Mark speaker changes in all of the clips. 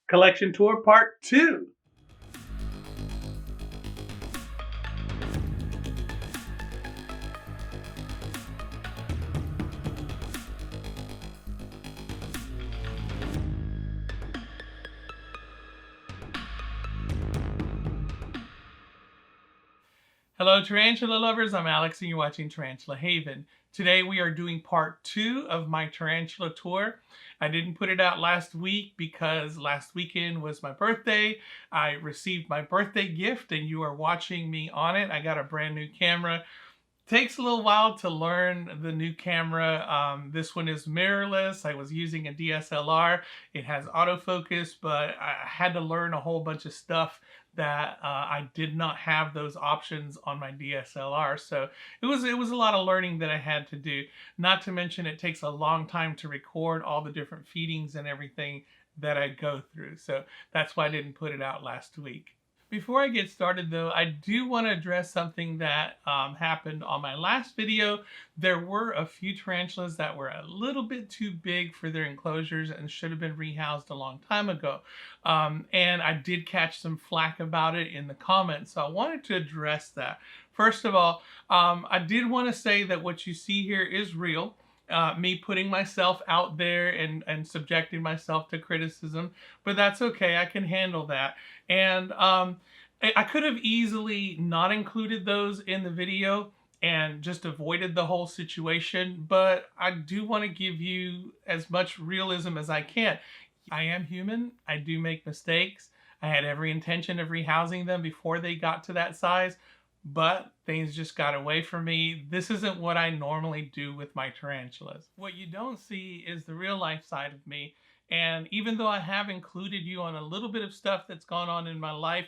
Speaker 1: Collection Tour Part 2. Hello Tarantula lovers, I'm Alex and you're watching Tarantula Haven. Today we are doing part 2 of my tarantula tour. I didn't put it out last week because last weekend was my birthday. I received my birthday gift and you are watching me on it. I got a brand new camera. Takes a little while to learn the new camera. This one is mirrorless. I was using a DSLR. It has autofocus, but I had to learn a whole bunch of stuff that I did not have those options on my DSLR. So it was a lot of learning that I had to do. Not to mention it takes a long time to record all the different feedings and everything that I go through. So that's why I didn't put it out last week. Before I get started though, I do want to address something that happened on my last video. There were a few tarantulas that were a little bit too big for their enclosures and should have been rehoused a long time ago. And I did catch some flack about it in the comments, so I wanted to address that. First of all, I did want to say that what you see here is real. Me putting myself out there and subjecting myself to criticism, but that's okay. I can handle that. And I could have easily not included those in the video and just avoided the whole situation, but I do want to give you as much realism as I can. I am human. I do make mistakes. I had every intention of rehousing them before they got to that size, but things just got away from me. This isn't what I normally do with my tarantulas. What you don't see is the real life side of me. And even though I have included you on a little bit of stuff that's gone on in my life,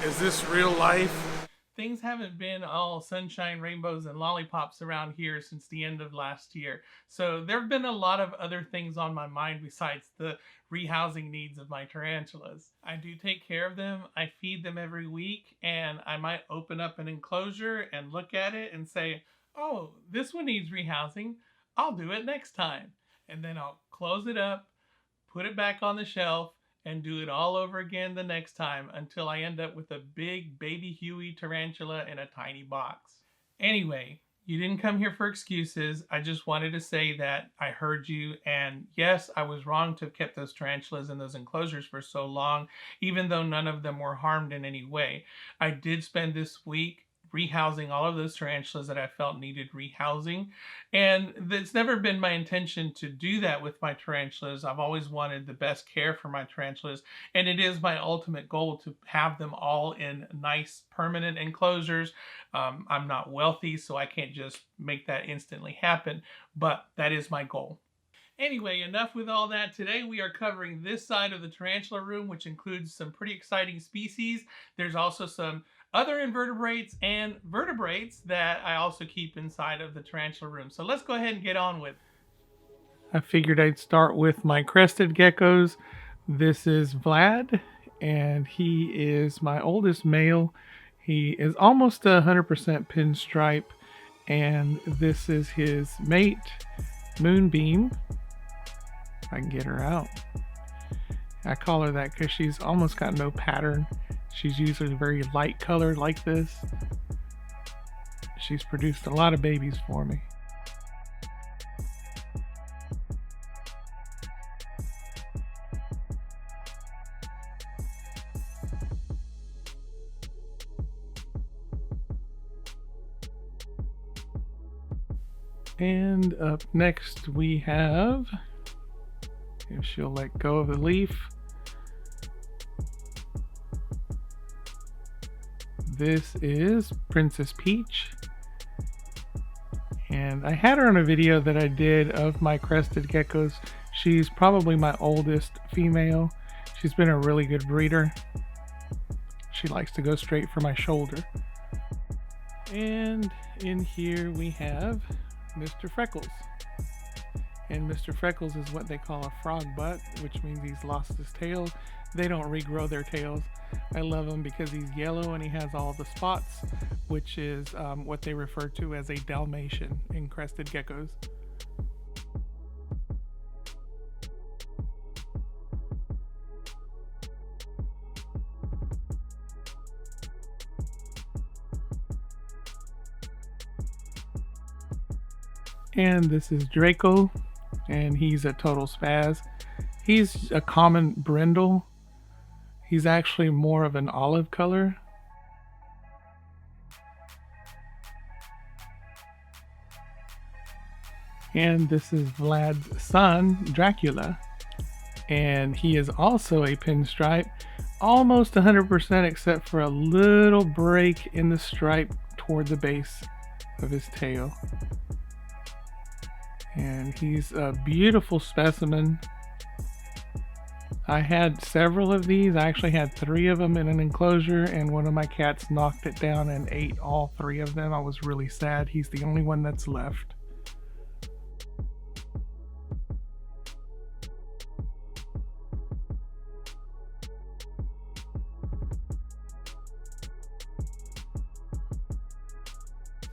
Speaker 1: is this real life? Things haven't been all sunshine, rainbows, and lollipops around here since the end of last year. So there have been a lot of other things on my mind besides the rehousing needs of my tarantulas. I do take care of them. I feed them every week, and I might open up an enclosure and look at it and say, oh, this one needs rehousing. I'll do it next time. And then I'll close it up, put it back on the shelf, and do it all over again the next time until I end up with a big baby Huey tarantula in a tiny box. Anyway, you didn't come here for excuses. I just wanted to say that I heard you, and yes, I was wrong to have kept those tarantulas in those enclosures for so long, even though none of them were harmed in any way. I did spend this week rehousing all of those tarantulas that I felt needed rehousing. And it's never been my intention to do that with my tarantulas. I've always wanted the best care for my tarantulas. And it is my ultimate goal to have them all in nice permanent enclosures. I'm not wealthy, so I can't just make that instantly happen, but that is my goal. Anyway, enough with all that. Today we are covering this side of the tarantula room, which includes some pretty exciting species. There's also some other invertebrates and vertebrates that I also keep inside of the tarantula room. So let's go ahead and get on with it. I figured I'd start with my crested geckos. This is Vlad, and he is my oldest male. He is almost 100% pinstripe, and this is his mate, Moonbeam. If I can get her out. I call her that because she's almost got no pattern. She's usually very light colored like this. She's produced a lot of babies for me. And up next we have, if she'll let go of the leaf, this is Princess Peach. And I had her on a video that I did of my crested geckos. She's probably my oldest female. She's been a really good breeder. She likes to go straight for my shoulder. And in here we have Mr. Freckles. And Mr. Freckles is what they call a frog butt, which means he's lost his tail. They don't regrow their tails. I love him because he's yellow and he has all the spots, which is what they refer to as a Dalmatian in crested geckos. And this is Draco, and he's a total spaz. He's a common brindle. He's actually more of an olive color. And this is Vlad's son, Dracula. And he is also a pinstripe, almost 100% except for a little break in the stripe toward the base of his tail. And he's a beautiful specimen. I had several of these. I actually had 3 of them in an enclosure, and one of my cats knocked it down and ate all 3 of them. I was really sad. He's the only one that's left.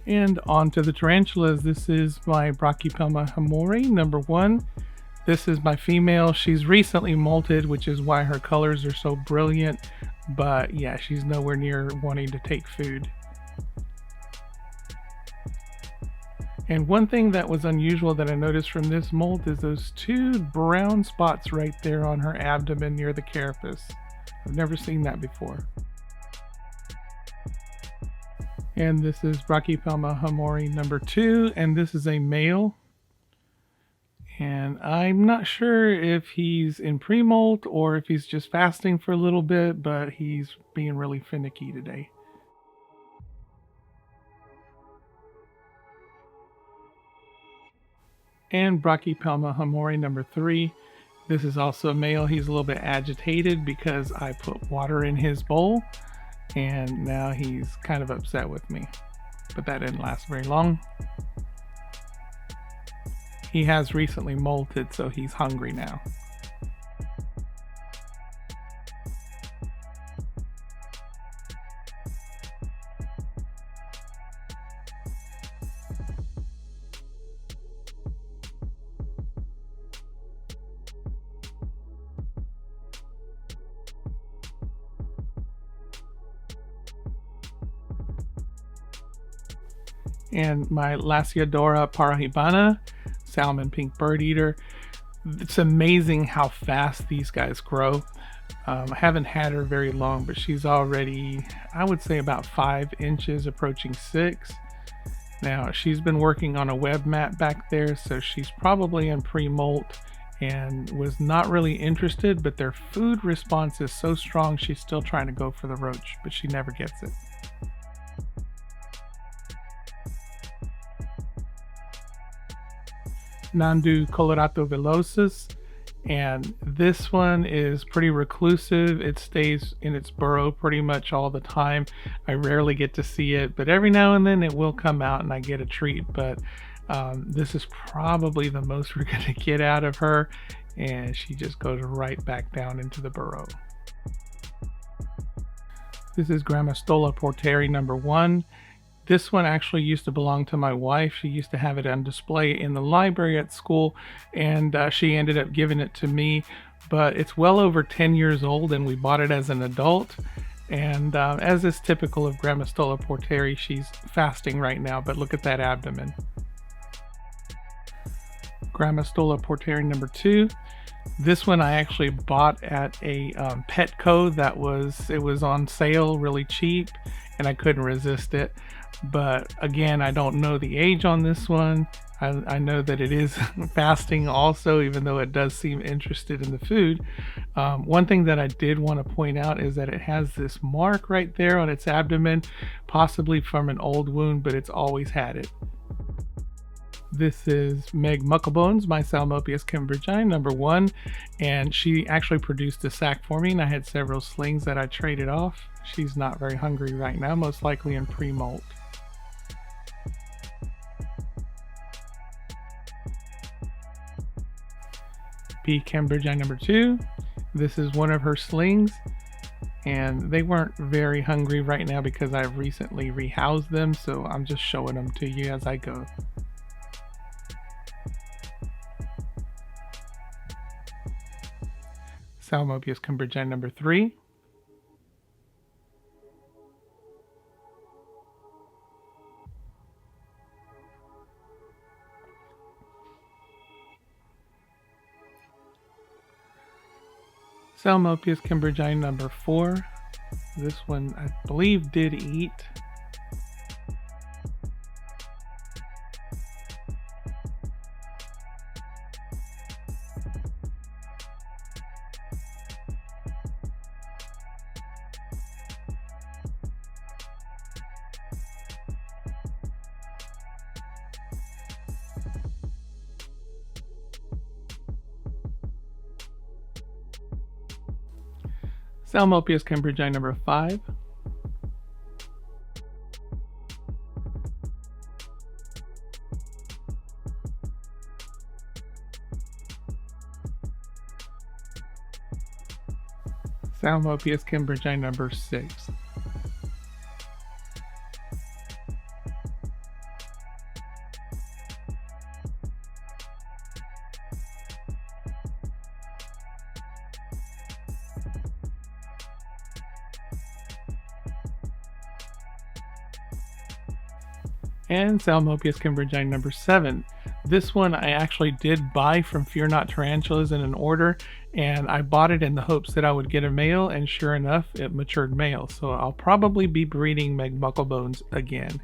Speaker 1: And on to the tarantulas. This is my Brachypelma hamori, number 1. This is my female. She's recently molted, which is why her colors are so brilliant. But yeah, she's nowhere near wanting to take food. And one thing that was unusual that I noticed from this molt is those 2 brown spots right there on her abdomen near the carapace. I've never seen that before. And this is Brachypelma hamori number 2, and this is a male. And I'm not sure if he's in pre-molt or if he's just fasting for a little bit, but he's being really finicky today. And Brachypelma hamori number 3. This is also a male. He's a little bit agitated because I put water in his bowl, and now he's kind of upset with me. But that didn't last very long. He has recently molted, so he's hungry now. And my Lasiodora parahibana, salmon pink bird eater. It's amazing how fast these guys grow. I haven't had her very long, but she's already, I would say, about 5 inches, approaching 6. Now, she's been working on a web mat back there, so she's probably in pre-molt and was not really interested, but their food response is so strong she's still trying to go for the roach, but she never gets it. Nandu colorato-villosus, and this one is pretty reclusive. It stays in its burrow pretty much all the time. I rarely get to see it, but every now and then it will come out and I get a treat. But this is probably the most we're going to get out of her, and she just goes right back down into the burrow. This is Grammostola porteri number 1. This one actually used to belong to my wife. She used to have it on display in the library at school, and she ended up giving it to me. But it's well over 10 years old, and we bought it as an adult. And as is typical of Grammostola porteri, she's fasting right now, but look at that abdomen. Grammostola porteri number 2. This one I actually bought at a Petco that was on sale really cheap, and I couldn't resist it. But again, I don't know the age on this one. I know that it is fasting also, even though it does seem interested in the food. One thing that I did want to point out is that it has this mark right there on its abdomen, possibly from an old wound, but it's always had it. This is Meg Mucklebones, my Salmopius cambridgei, number 1, and she actually produced a sack for me, and I had several slings that I traded off. She's not very hungry right now, most likely in pre-molt. P. cambridgei number 2. This is one of her slings, and they weren't very hungry right now because I've recently rehoused them, so I'm just showing them to you as I go. Salmopius cambridgei number 3. Salmopius cambridgei number 4. This one I believe did eat. Salmopius cambridgei number 5. Salmopius cambridgei number 6. And Salmopius cambridgei number 7. This one I actually did buy from Fear Not Tarantulas in an order, and I bought it in the hopes that I would get a male, and sure enough, it matured male. So I'll probably be breeding Megbucklebones again.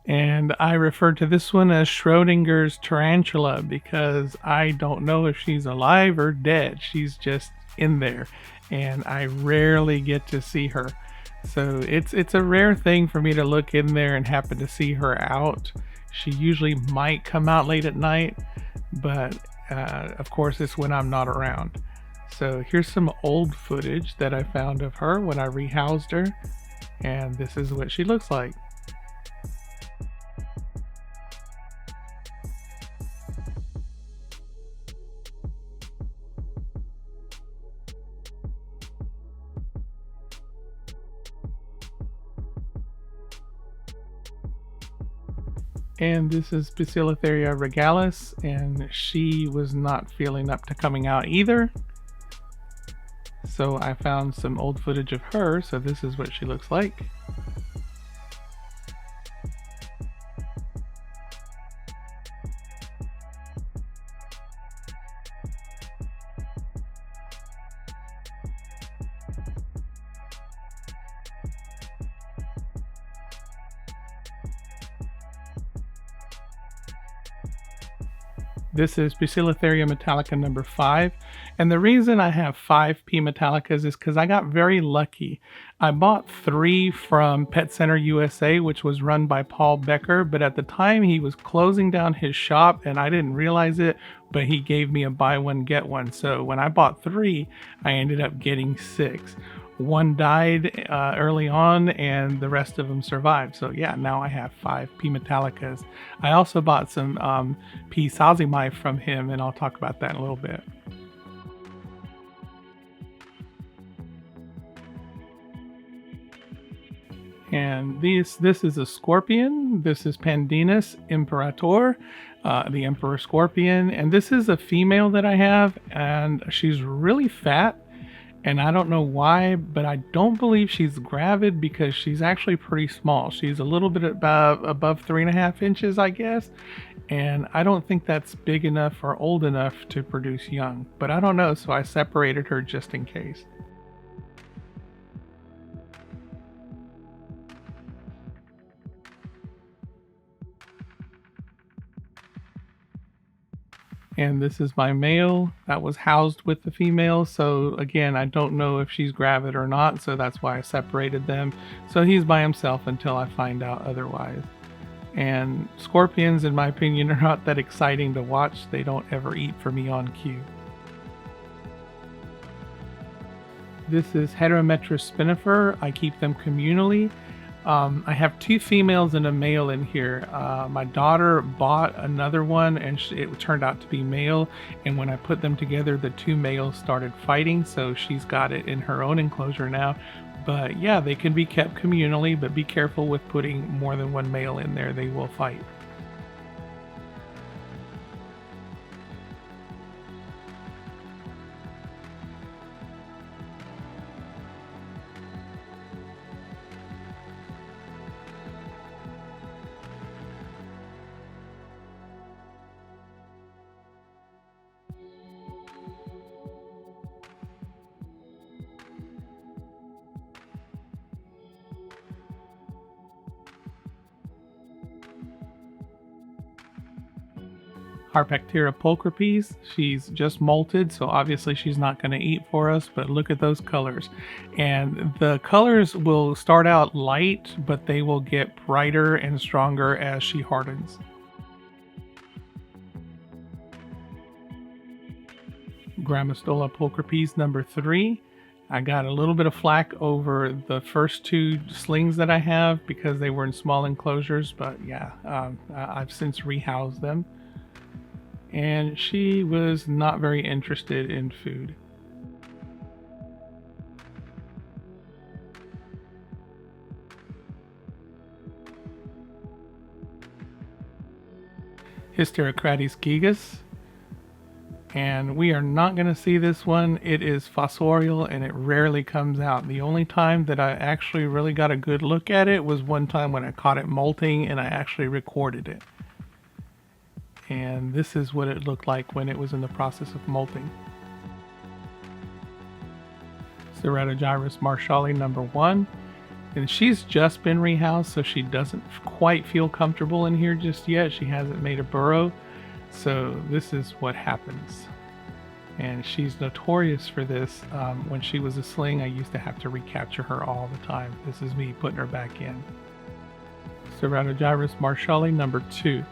Speaker 1: And I refer to this one as Schrodinger's tarantula because I don't know if she's alive or dead. She's just in there, and I rarely get to see her. So it's a rare thing for me to look in there and happen to see her out. She usually might come out late at night, but of course it's when I'm not around. So here's some old footage that I found of her when I rehoused her, and this is what she looks like. And this is Poecilotheria regalis, and she was not feeling up to coming out either. So I found some old footage of her, so this is what she looks like. This is Poecilotheria metallica number 5, and the reason I have 5 P metallicas is because I got very lucky. I bought 3 from Pet Center USA, which was run by Paul Becker, but at the time he was closing down his shop and I didn't realize it, but he gave me a buy one get one. So when I bought 3, I ended up getting 6. One died early on and the rest of them survived. So yeah, now I have 5 P metallicas. I also bought some P sazimai from him, and I'll talk about that in a little bit. And this is a scorpion. This is Pandinus imperator, the emperor scorpion. And this is a female that I have, and she's really fat. And I don't know why, but I don't believe she's gravid because she's actually pretty small. She's a little bit above 3.5 inches, I guess. And I don't think that's big enough or old enough to produce young. But I don't know, so I separated her just in case. And this is my male that was housed with the female. So again, I don't know if she's gravid or not, so that's why I separated them. So he's by himself until I find out otherwise. And scorpions, in my opinion, are not that exciting to watch. They don't ever eat for me on cue. This is Heterometrus spinifer. I keep them communally. I have two females and a male in here. My daughter bought another one and it turned out to be male. And when I put them together, the two males started fighting. So she's got it in her own enclosure now. But yeah, they can be kept communally, but be careful with putting more than one male in there. They will fight. Harpactira pulchripes. She's just molted, so obviously she's not going to eat for us, but look at those colors. And the colors will start out light, but they will get brighter and stronger as she hardens. Grammostola pulchripes number 3. I got a little bit of flack over the first two slings that I have because they were in small enclosures, but yeah, I've since rehoused them. And she was not very interested in food. Hysterocrates gigas. And we are not going to see this one. It is fossorial and it rarely comes out. The only time that I actually really got a good look at it was one time when I caught it molting and I actually recorded it. And this is what it looked like when it was in the process of molting. Ceratogyrus marshalli number 1. And she's just been rehoused, so she doesn't quite feel comfortable in here just yet. She hasn't made a burrow. So this is what happens. And she's notorious for this. When she was a sling, I used to have to recapture her all the time. This is me putting her back in. Ceratogyrus marshalli number 2.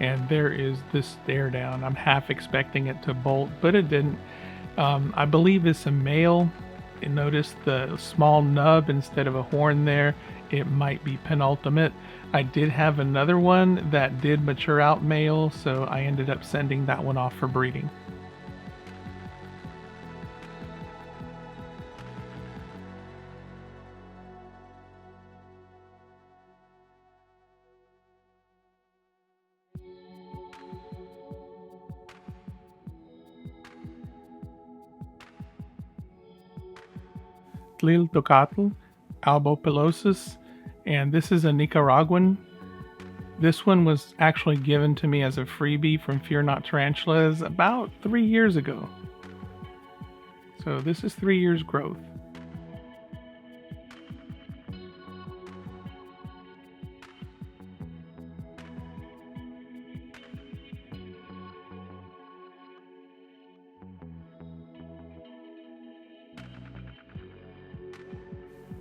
Speaker 1: And there is this stare down. I'm half expecting it to bolt, but it didn't. I believe it's a male. And notice the small nub instead of a horn there. It might be penultimate. I did have another one that did mature out male, so I ended up sending that one off for breeding. Tliltocatl, albopilosus, and this is a Nicaraguan. This one was actually given to me as a freebie from Fear Not Tarantulas about 3 years ago. So this is 3 years growth.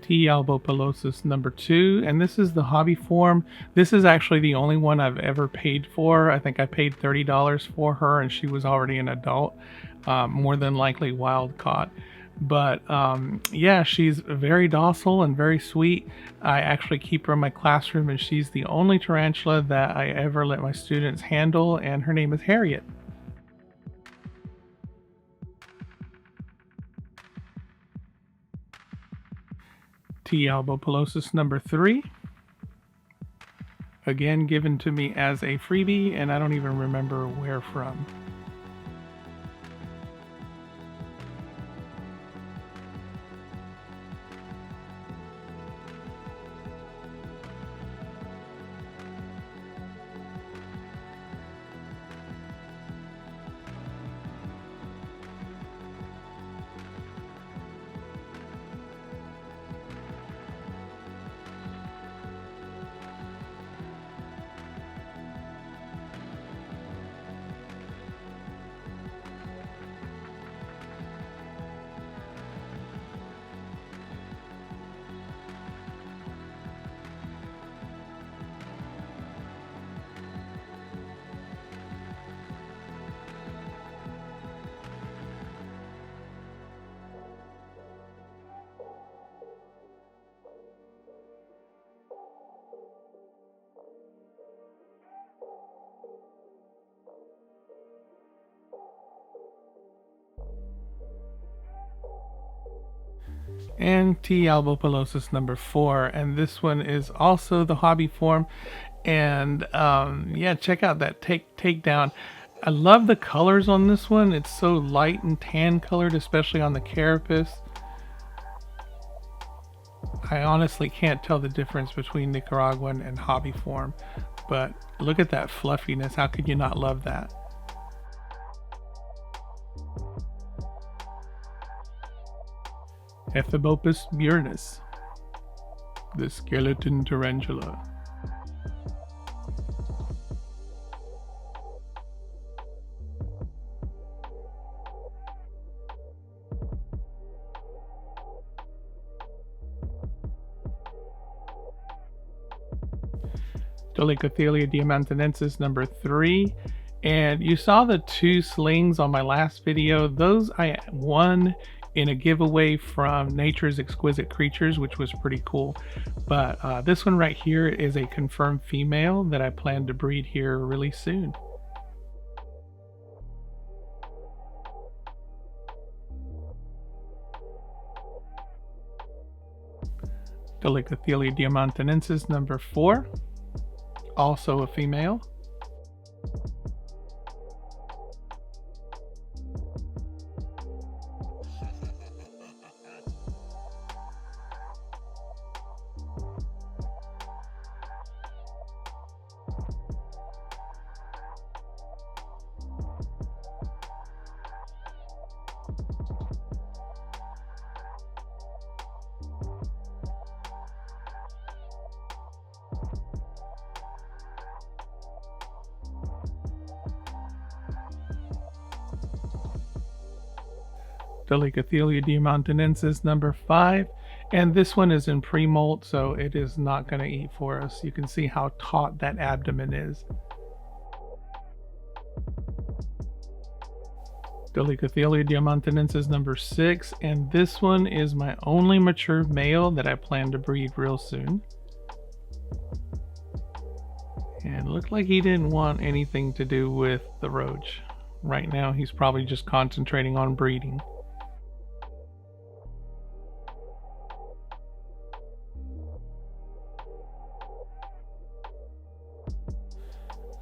Speaker 1: T. albopilosus number 2, and this is the hobby form. This is actually the only one I've ever paid for. I think I paid $30 for her and she was already an adult, more than likely wild caught. But yeah, she's very docile and very sweet. I actually keep her in my classroom and she's the only tarantula that I ever let my students handle, and her name is Harriet. T. albopilosus number 3. Again given to me as a freebie, and I don't even remember where from. And T. albopilosus number 4, and this one is also the hobby form. And yeah, check out that takedown. I love the colors on this one. It's so light and tan colored, especially on the carapace. I honestly can't tell the difference between Nicaraguan and hobby form, but look at that fluffiness. How could you not love that? Ephebopus burinus, the skeleton tarantula. Poecilotheria diamantinensis number 3. And you saw the 2 slings on my last video. Those I won in a giveaway from Nature's Exquisite Creatures, which was pretty cool. But this one right here is a confirmed female that I plan to breed here really soon. Poecilotheria diamantinensis number 4. Also a female. Poecilotheria diamantinensis number 5, and this one is in pre-molt, so it is not going to eat for us. You can see how taut that abdomen is. Poecilotheria diamantinensis number 6, and this one is my only mature male that I plan to breed real soon. And it looked like he didn't want anything to do with the roach. Right now he's probably just concentrating on breeding.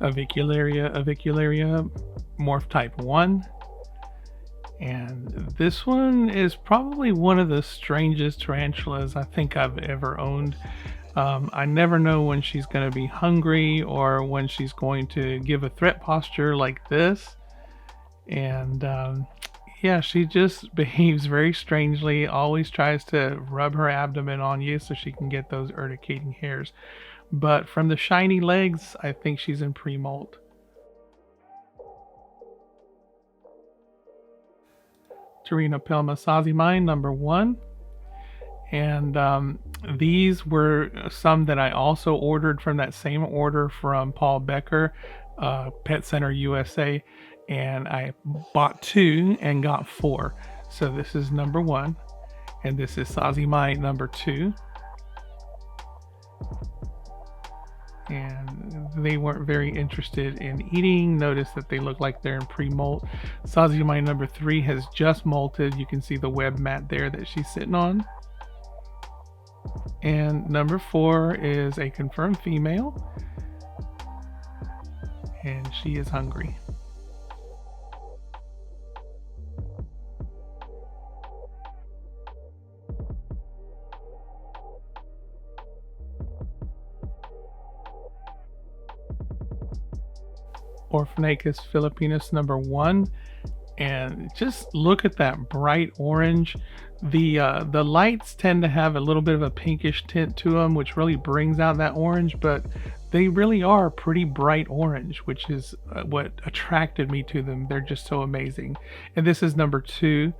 Speaker 1: Avicularia, morph type 1. And this one is probably one of the strangest tarantulas I think I've ever owned. I never know when she's going to be hungry or when she's going to give a threat posture like this. And yeah, she just behaves very strangely, always tries to rub her abdomen on you so she can get those urticating hairs. But from the shiny legs, I think she's in pre-molt. Tarantulas sazimine number 1. And these were some that I also ordered from that same order from Paul Becker, Pet Center USA. And I bought 2 and got 4. So this is number 1. And this is sazimine number 2. And they weren't very interested in eating. Notice that they look like they're in pre-molt. Sazimine number 3 has just molted. You can see the web mat there that she's sitting on. And number 4 is a confirmed female, and she is hungry. Orphanacus philippinus number 1, and just look at that bright orange. The lights tend to have a little bit of a pinkish tint to them, which really brings out that orange, but they really are pretty bright orange, which is what attracted me to them. They're just so amazing. And this is number 2,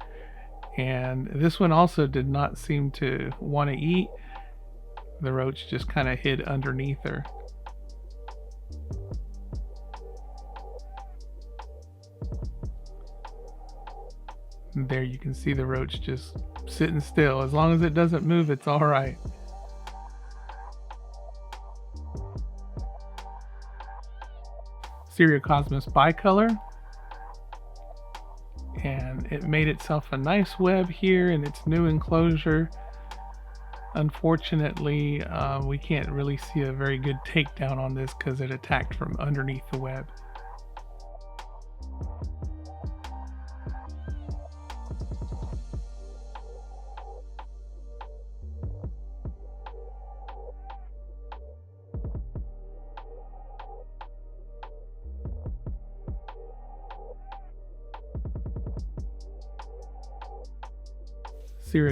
Speaker 1: and this one also did not seem to want to eat. The roach just kind of hid underneath her. There you can see the roach just sitting still. As long as it doesn't move, it's all right. Seriocosmus bicolor. And it made itself a nice web here in its new enclosure. Unfortunately, we can't really see a very good takedown on this because it attacked from underneath the web.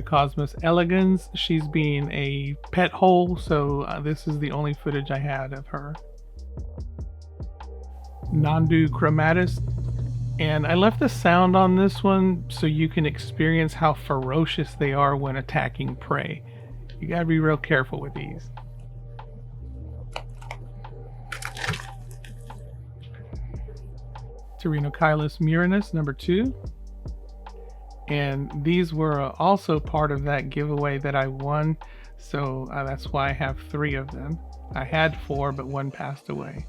Speaker 1: Cosmos elegans, she's being a pet hole, so this is the only footage I had of her. Nandu chromatus, and I left the sound on this one so you can experience how ferocious they are when attacking prey. You gotta be real careful with these. Tarantula murinus number 2. And these were also part of that giveaway that I won, so that's why I have 3 of them. I had 4, but 1 passed away.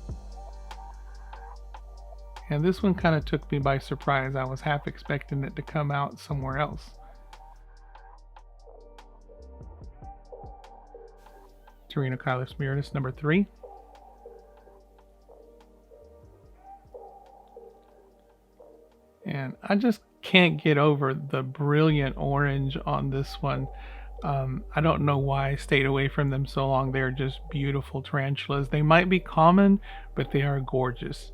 Speaker 1: And this one kind of took me by surprise. I was half expecting it to come out somewhere else. Tarantula murinus number 3. And I just can't get over the brilliant orange on this one. I don't know why I stayed away from them so long. They're just beautiful tarantulas. They might be common, but they are gorgeous.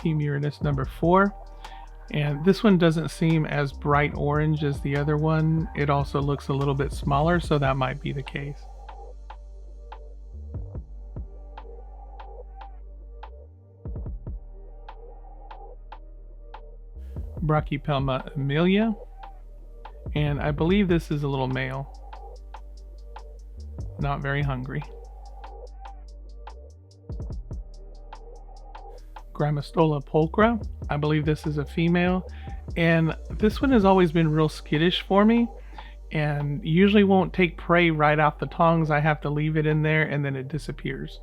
Speaker 1: P. murinus number 4, and this one doesn't seem as bright orange as the other one. It also looks a little bit smaller, so that might be the case. Brachypelma amelia, and I believe this is a little male. Not very hungry. Grammostola pulchra, I believe this is a female, and this one has always been real skittish for me and usually won't take prey right off the tongs. I have to leave it in there and then it disappears.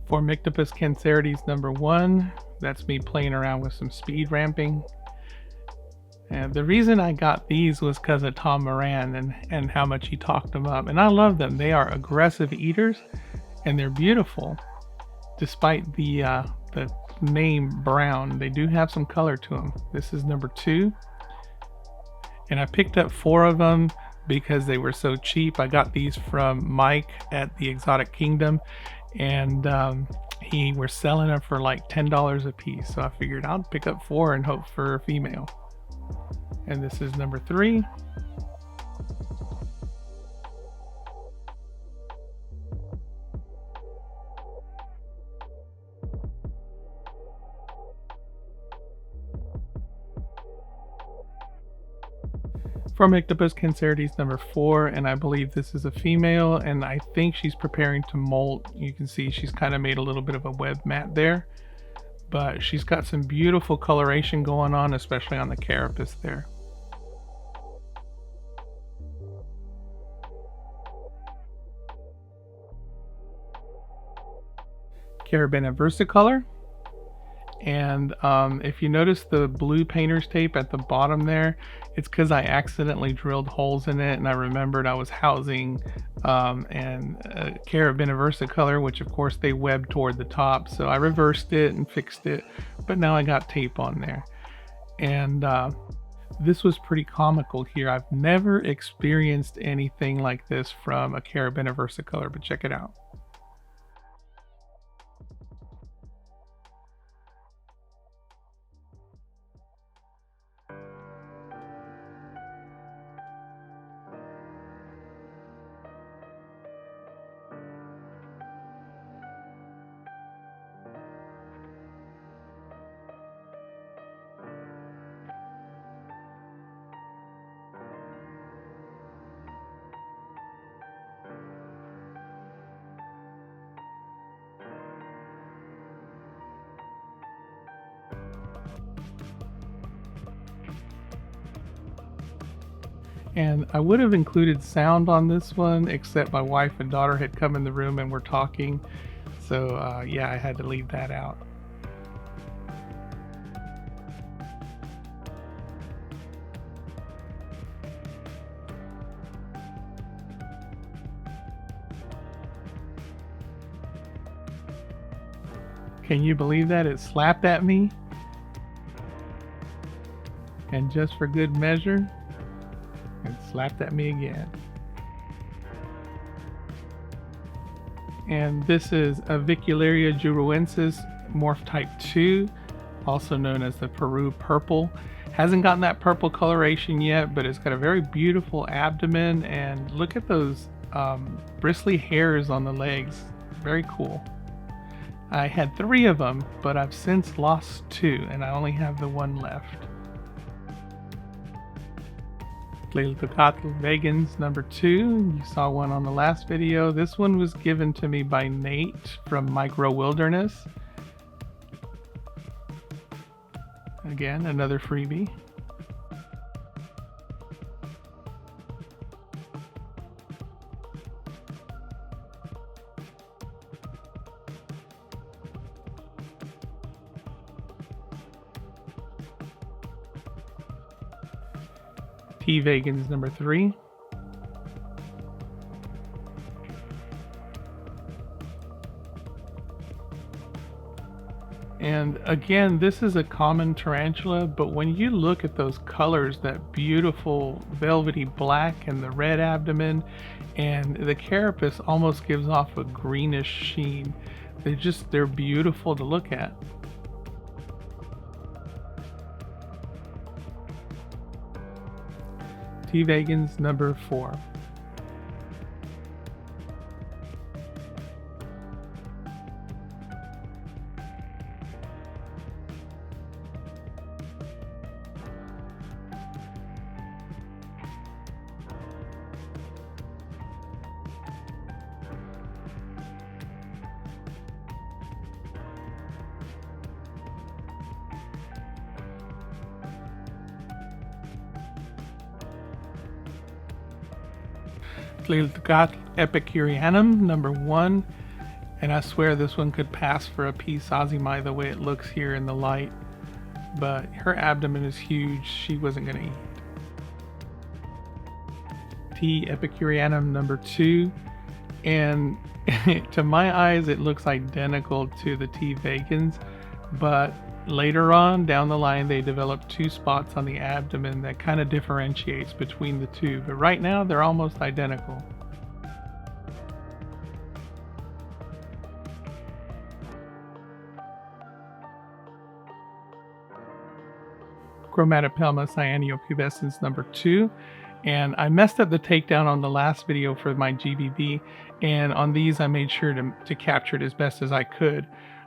Speaker 1: Formictopus cancerides number 1, that's me playing around with some speed ramping. And the reason I got these was because of Tom Moran and how much he talked them up. And I love them. They are aggressive eaters and they're beautiful. Despite the name brown, they do have some color to them. This is number 2. And I picked up 4 of them because they were so cheap. I got these from Mike at the Exotic Kingdom. And he was selling them for like $10 a piece. So I figured I'll pick up 4 and hope for a female. And this is number 3. Formictopus cancerides number 4, and I believe this is a female, and I think she's preparing to molt. You can see she's kind of made a little bit of a web mat there, but she's got some beautiful coloration going on, especially on the carapace there. Carabina versicolor, and if you notice the blue painter's tape at the bottom there, it's because I accidentally drilled holes in it and I remembered I was housing Carabina versicolor, which of course they web toward the top, so I reversed it and fixed it, but now I got tape on there. And this was pretty comical here. I've never experienced anything like this from a Carabina versicolor, but check it out. And I would have included sound on this one, except my wife and daughter had come in the room and were talking. So yeah, I had to leave that out. Can you believe that? It slapped at me. And just for good measure, it slapped at me again. And this is Avicularia juruensis, morph type 2, also known as the Peru purple. Hasn't gotten that purple coloration yet, but it's got a very beautiful abdomen, and look at those bristly hairs on the legs. Very cool. I had 3 of them, but I've since lost 2, and I only have the 1 left. Poecilotheria vegans number 2. You saw one on the last video. This one was given to me by Nate from Micro Wilderness. Again, another freebie. T vegans number 3. And again, this is a common tarantula, but when you look at those colors, that beautiful velvety black and the red abdomen, and the carapace almost gives off a greenish sheen. They're beautiful to look at. T vegans number 4. Epicurianum number 1, and I swear this one could pass for a P. sazimi the way it looks here in the light, but her abdomen is huge. She wasn't going to eat. T. Epicurianum number 2, and to my eyes it looks identical to the T. vegans, but later on down the line they developed 2 spots on the abdomen that kind of differentiates between the 2, but right now they're almost identical. Grammostola cyaniopubescens number 2, and I messed up the takedown on the last video for my GBB, and on these I made sure to capture it as best as I could.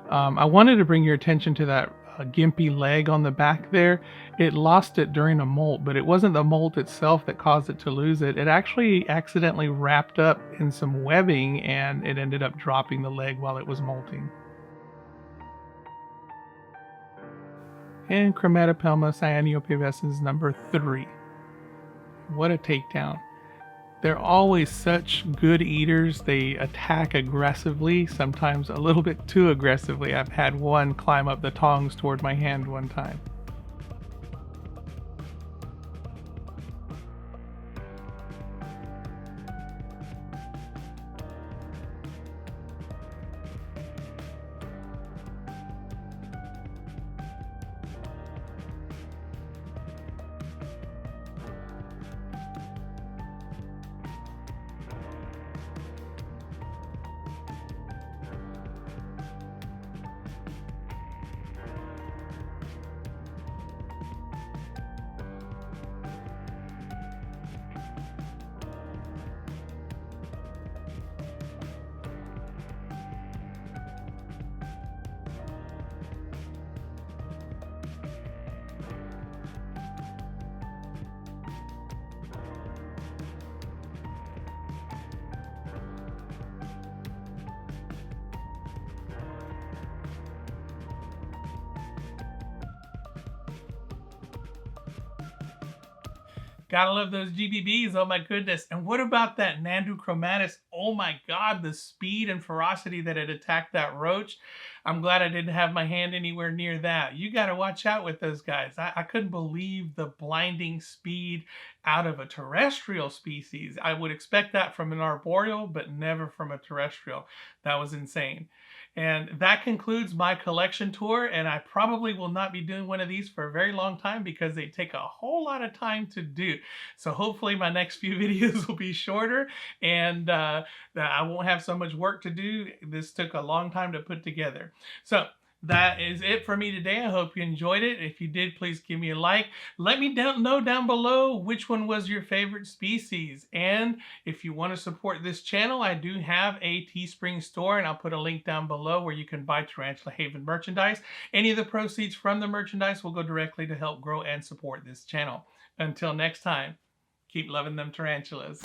Speaker 1: I wanted to bring your attention to that gimpy leg on the back there. It lost it during a molt, but it wasn't the molt itself that caused it to lose it. It actually accidentally wrapped up in some webbing, and it ended up dropping the leg while it was molting. And Grammostola cyaniopubescens number 3. What a takedown. They're always such good eaters. They attack aggressively, sometimes a little bit too aggressively. I've had one climb up the tongs toward my hand one time. Gotta love those GBBs. Oh my goodness. And what about that Nandrochromatus? Oh my God, the speed and ferocity that it attacked that roach. I'm glad I didn't have my hand anywhere near that. You got to watch out with those guys. I couldn't believe the blinding speed out of a terrestrial species. I would expect that from an arboreal, but never from a terrestrial. That was insane. And that concludes my collection tour, and I probably will not be doing one of these for a very long time because they take a whole lot of time to do. So hopefully my next few videos will be shorter, and I won't have so much work to do. This took a long time to put together. So that is it for me today. I hope you enjoyed it. If you did, please give me a like. Let me know down below which one was your favorite species. And if you want to support this channel, I do have a Teespring store, and I'll put a link down below where you can buy Tarantula Haven merchandise. Any of the proceeds from the merchandise will go directly to help grow and support this channel. Until next time, keep loving them tarantulas.